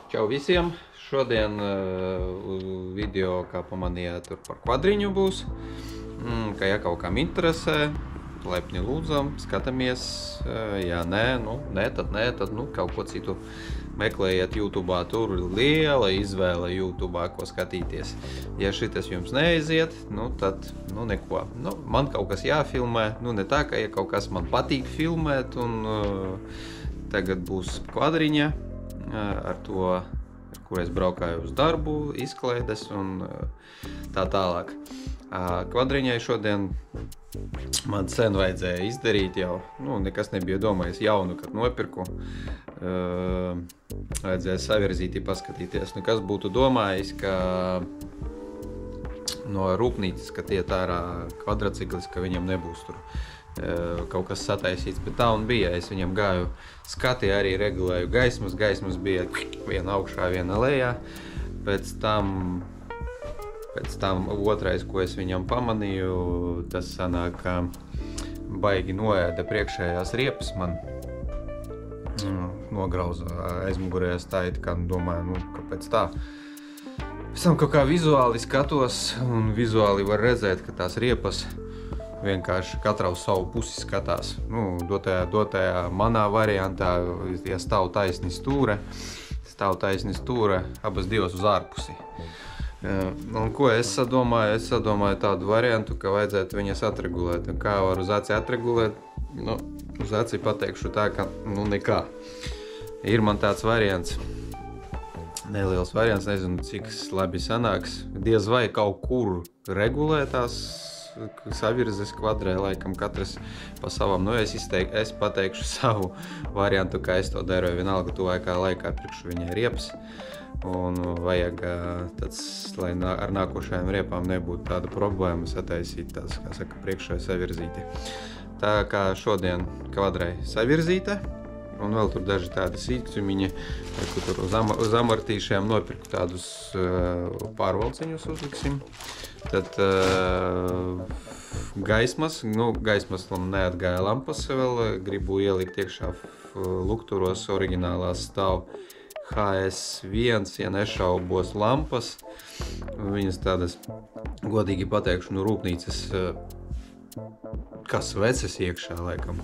Čau visiem! Šodien video, kā pamanījāt, tur par kvadriņu būs. Ka ja kaut kam interesē, lepni lūdzam, skatāmies. Ja nē, tad kaut ko citu meklējiet YouTube'ā. Tur ir liela izvēle YouTube'ā, ko skatīties. Ja šitas jums neaiziet, tad neko. Man kaut kas jāfilmē. Ne tā, ka ja kaut kas man patīk filmēt, un tagad būs kvadriņa ar to, ar kur es braukāju uz darbu, izklaides un tā tālāk. Kvadriņai šodien man sen vajadzēja izdarīt jau, nekas nebija domājis jaunu, kad nopirku. Vajadzēja savirzīti paskatīties, kas būtu domājis, ka no rūpnīcas, ka tie tārā kvadraciklis, ka viņam nebūs tur kaut kas sataisīts, bet tā un bija. Es viņam gāju skati, arī regulēju gaismas. Gaismas bija viena augšā, viena lejā. Pēc tam otrais, ko es viņam pamanīju, tas sanāk, ka baigi noēda priekšējās riepas man. Nograuza aizmugurējā stāja, kā domāju, kāpēc tā. Pēc tam kaut kā vizuāli skatos, un vizuāli var redzēt, ka tās riepas vienkārši katrā uz savu pusi skatās. Dotajā manā variantā, ja stāv taisni stūre, abas divas uz ārpusi. Un ko es sadomāju? Es sadomāju tādu variantu, ka vajadzētu viņas atregulēt. Un kā var uz aci atregulēt? Uz aci pateikšu tā, ka nekā. Ir man tāds variants, neliels variants, nezinu, cik labi sanāks. Diez vai kaut kur regulē tās savirzes kvadrē, laikam katrs pa savam. Es pateikšu savu variantu, kā es to daru, vienalga tuvākā laikā priekšu viņai riepas. Un vajag tāds, lai ar nākošajām riepām nebūtu tāda problēma sataisīt tās, kā saka, priekšēji savirzīti. Tā kā šodien kvadrai savirzīta, un vēl tur daži tādi sīkcumiņi, kur tur uz amortīšiem nopirku tādus pārvalciņus uzliksim. Tad gaismas neatgāja lampas vēl, gribu ielikt iekšā lukturos oriģinālās stāv HS1, ja nešaubos lampas. Viņas tādas, godīgi pateikšu, rūpnīcas, kas veces iekšā, laikam.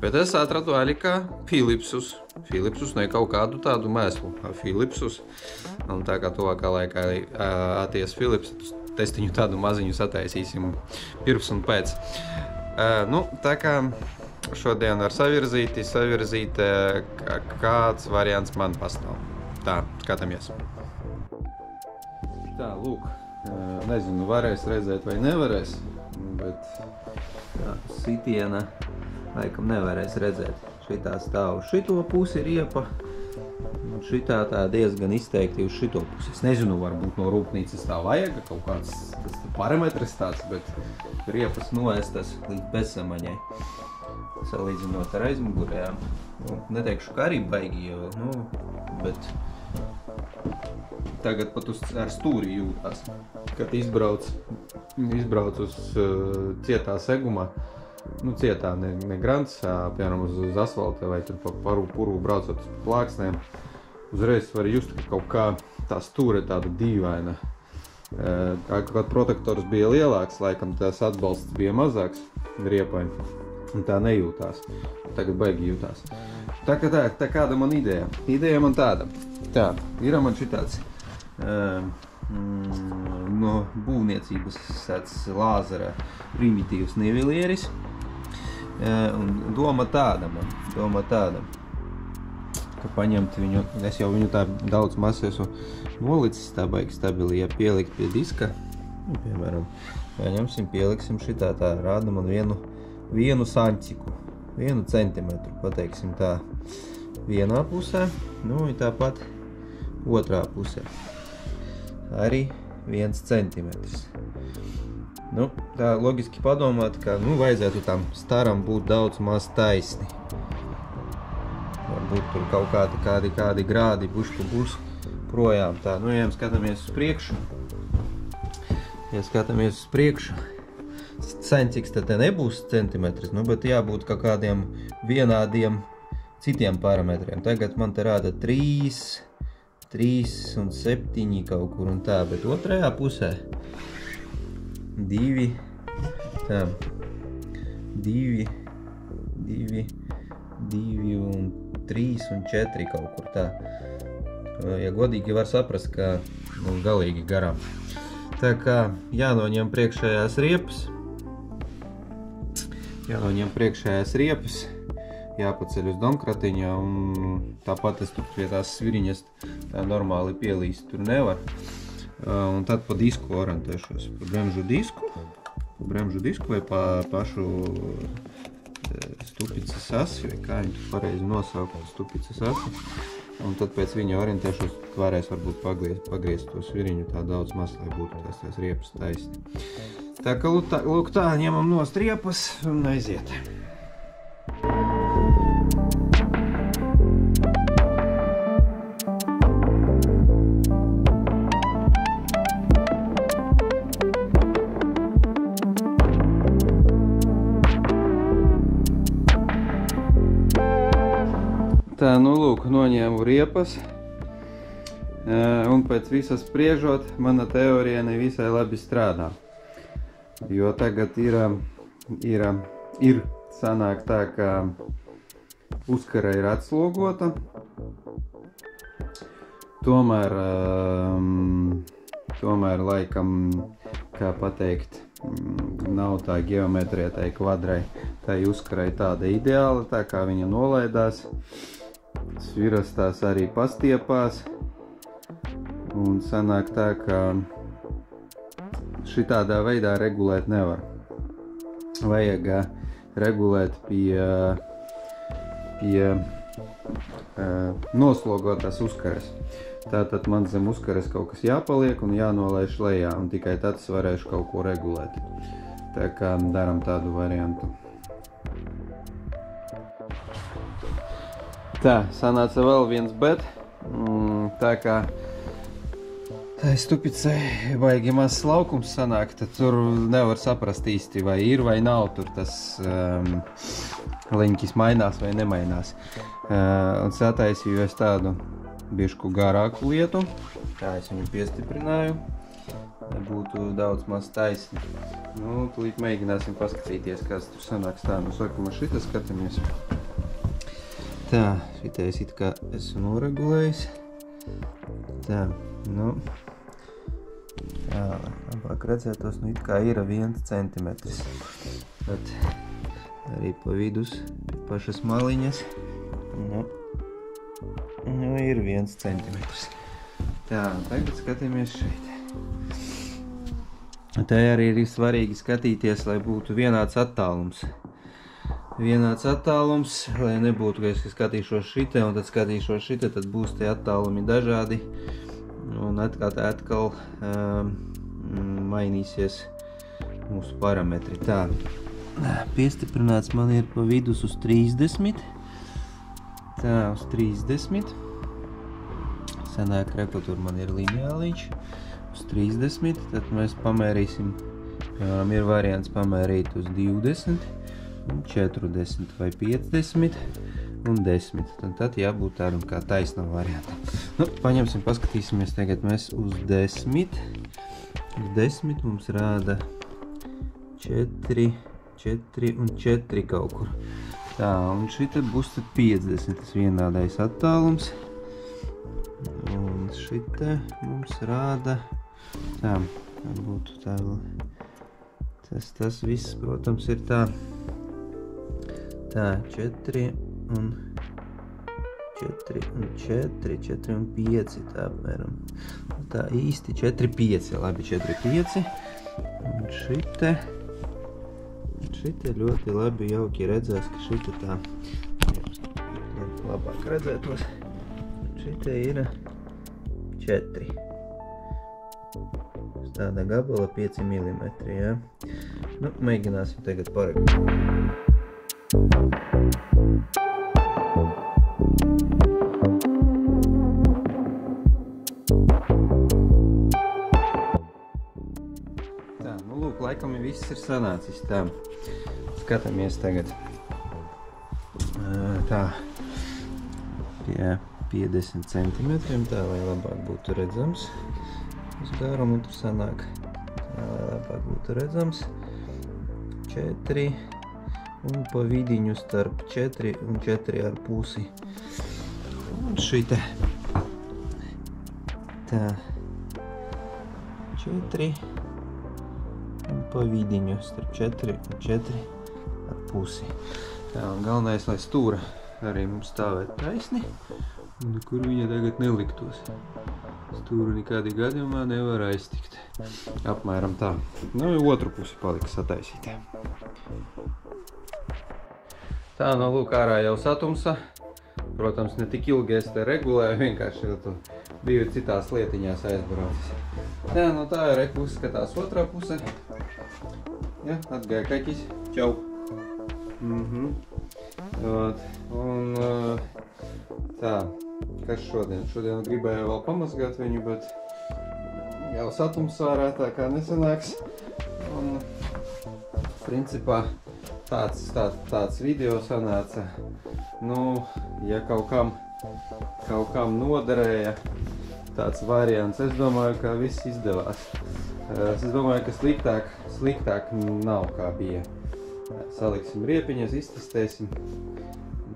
Bet es atradu Aļikā Philipsus, ne kaut kādu tādu mēslu, Philipsus. Un tā kā tuvākā laikā atties Philips, testiņu tādu maziņu sataisīsim pirms un pēc. Tā kā šodien ar savirzīti, kāds variants man pastāv. Tā, skatāmies. Tā, lūk, nezinu, varēs redzēt vai nevarēs, bet tā, sitiena laikam nevarēs redzēt. Šitā stāv šito pusi riepa, un šitā tā diezgan izteikti uz šito pusi. Es nezinu, varbūt no rūpnīcas tā vajag, kaut kāds parametrs tāds, bet riepas noēstas līdz bezsamaņai. Salīdzinot ar aizmugurējām. Neteikšu, ka arī baigi, bet tagad pat ar stūri jūtās. Kad izbrauc uz cietā segumā, cietā ne grants, piemēram uz asfalta vai tur pa puru braucot uz plāksnēm, uzreiz var just, ka kaut kā tā stūre tāda dīvaina. Kad protektors bija lielāks, laikam tās atbalsts bija mazāks riepai, un tā nejūtās. Tagad baigi jūtās. Tā kāda man ideja? Ideja man tāda. Tā, ir man šitāds no būvniecības tāds lāzera primitīvs nivelieris. Un doma tāda, ka paņemt viņu, es jau viņu tā daudz maz esmu nolicis, tā baigi stabili, ja pielikt pie diska, piemēram, paņemsim, pieliksim šitā, tā rāda man vienu sanciku, 1 centimetru, pateiksim tā, vienā pusē, un tāpat otrā pusē, arī 1 centimetrs. Tā logiski padomāt, ka vajadzētu tam staram būt daudz maz taisni. Varbūt tur kaut kādi grādi bušku būs projām. Tā, ja skatāmies uz priekšu, sanciks tad te nebūs centimetrs, bet jābūt kaut kādiem vienādiem citiem parametriem. Tagad man te rāda 3 3 un 7 kaut kur un tā, bet otrajā pusē 2, tā, 2 un 3 un 4 kaut kur tā. Ja godīgi var saprast, ka galīgi garām. Tā kā jānoņem priekšējās riepas, jāpaceļ uz domkratiņā, un tāpat es tur pie tās sviriņas tā normāli pielīst tur nevar. Un tad pa disku orientēšos, pa bremžu disku vai pa pašu stupicas asi, vai kā viņi tur pareizi nosaukt, stupicas asi. Un tad pēc viņa orientēšos, varēs varbūt pagriezt to sviriņu tā daudz maz, lai būtu tās riepas taisni. Tā kā lūk tā, ņemam nost riepas un aiziet. Tā, nu lūk, noņēmu riepas, un pēc visas spriežot, mana teorija nevisai labi strādā. Jo tagad ir sanāk tā, ka uzkara ir atslogota, tomēr laikam, kā pateikt, nav tā geometrija, tai kvadrai, tai uzkarai tāda ideāla, tā kā viņa nolaidās. Sviras tās arī pastiepās, un sanāk tā, ka šitādā veidā regulēt nevar. Vajag regulēt pie noslogotās uzkaras. Tātad man zem uzkaras kaut kas jāpaliek un jānolaiž lejā, un tikai tad es varēšu kaut ko regulēt. Tā kā daram tādu variantu. Tā, sanāca vēl viens bet, tā kā tai stupicai baigi mazs laukums sanāk, tad tur nevar saprast īsti, vai ir vai nav, tur tas leņķis mainās vai nemainās. Un sataisīju es tādu bišku garāku lietu, tā es viņu piestiprināju, lai būtu daudz maz taisni. Nu, tūlīt mēģināsim paskatīties, kāds tur sanāks. Tā, nu sākumā šitā skatāmies. Tā, šitais it kā esmu noregulējis. Tā, nu, tā, labāk redzētos, nu it kā ir 1 centimetrs. Bet arī pa vidus, pie pašas maliņas, nu ir 1 centimetrs. Tā, tagad skatāmies šeit. Tā arī ir svarīgi skatīties, lai būtu vienāds attālums. Lai nebūtu, ka es skatīšos šite un tad skatīšos šite, tad būs tie attālumi dažādi un atkal mainīsies mūsu parametri. Tā, piestiprināts man ir pa vidus uz 30. Tā, uz 30. Sanāk, reku, tur man ir lineāliņš uz 30, tad mēs pamērīsim, piemēram, ir variants pamērīt uz 20, 40 vai 50 un 10. Tad jābūt tādam kā taisnam variantam. Nu, paņemsim, paskatīsimies tagad mēs uz 10. Uz 10 mums rāda 4 un 4 kaut kur. Tā, un šita būs tad 50, tas vienādais attālums. Un šita mums rāda, tā būtu tā vēl, tas viss, protams, ir tā, 4 un 4 un 5, tā apmēram. Tā īsti 4, 5, labi, 4, 5. Un šite ļoti labi jauki redzēs, ka šita tā, labāk redzētos. Šite ir 4. Uz tāda gabala 5 mm, jā. Nu, mēģināsim tagad paregulēt. Tā, nu lūk, laikam viss ir sanācis. Tā, skatāmies tagad. Tā, 50 centimetriem, tā lai labāk būtu redzams. Uz garumu tur sanāk, tā lai labāk būtu redzams. 4 un pa vidiņu starp 4 un 4 ar pusi. Un šite. Tā. 4 un pa vidiņu starp 4 un 4 ar pusi. Tā, un galvenais, lai stūra arī mums stāvēt taisni, un kur viņa tagad neliktos. Stūru nekādi gadījumā nevar aiztikt. Apmēram tā. Nu, otru pusi palika sataisīt. Tā, no lūk, ārā jau satumsa. Protams, ne tik ilgi es te regulēju, vienkārši biju citās lietiņās aizbraucis. Tā, no tā ir pusi skatās otrā puse. Ja, atgāja kaķis. Čau! Un tā, kas šodien? Šodien gribēju vēl pamazgāt viņu, bet jau satums ārā tā kā nesanāks. Un principā tāds video sanāca. Nu, ja kaut kam noderēja tāds variants, es domāju, ka viss izdevās. Es domāju, ka sliktāk nav kā bija. Saliksim riepiņas, iztestēsim.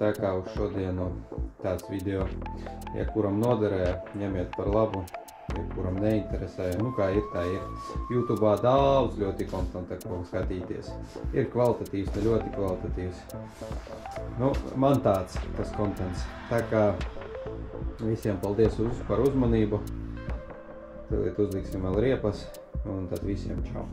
Tā kā uz šodienu tāds video, ja kuram noderēja, ņemiet par labu, ja kuram neinteresēja, nu kā ir, tā ir. YouTube'ā daudz ļoti kontenta, ko skatīties. Ir kvalitatīvs, ne ļoti kvalitatīvs. Nu, man tāds tas kontents. Tā kā visiem paldies par uzmanību. Tad uzliksim vēl riepas, un tad visiem čau.